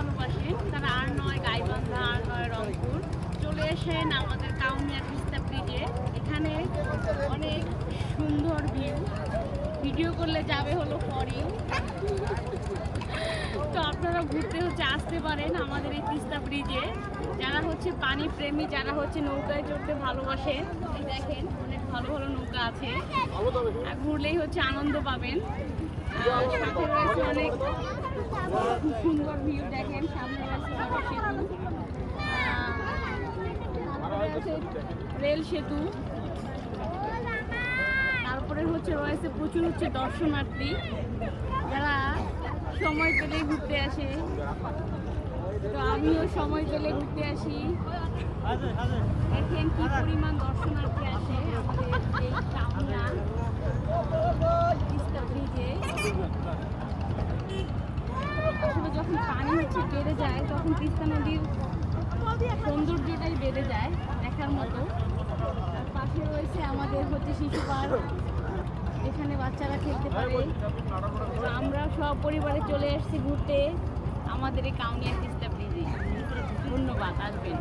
ভালোবাসেন তারা আর নয় গাইবান্ধা, আর নয় রংপুর, চলে এসেন আমাদের কাউনিয়া তিস্তা ব্রিজে। এখানে অনেক সুন্দর ভিউ, ভিডিও করলে যাবে হলো ফরিং। তো আপনারা ঘুরতে আসতে পারেন আমাদের এই তিস্তা ব্রিজে। যারা পানি প্রেমী, যারা নৌকায় চড়তে ভালোবাসেন, এই দেখেন অনেক ভালো ভালো নৌকা আছে, ঘুরলেই আনন্দ পাবেন। সাথে রয়েছে অনেক খুব সুন্দর ভিউ, দেখেন সামনে রয়েছে সেতু, তারপরে আছে রেল সেতু, তারপরে রয়েছে প্রচুর দর্শনার্থী যারা সময় পেলে ঘুরতে আসে। তো আমিও সময় পেলে ঘুরতে আসি। দেখেন কি পরিমাণ দর্শনার্থী আসে আমাদের এই কাউনিয়া তিস্তা ব্রিজে। আসলে যখন পানি বেড়ে যায় তখন তিস্তা নদীর সৌন্দর্যটাই বেড়ে যায় দেখার মতো। তার পাশে রয়েছে আমাদের শিশু পার্ক, এখানে বাচ্চারা খেলতে পারে। আমরা সব পরিবারে চলে এসেছি ঘুরতে আমাদের এই কাউনিয়া তিস্তা ব্রিজে। ধন্যবাদ, আসবেন।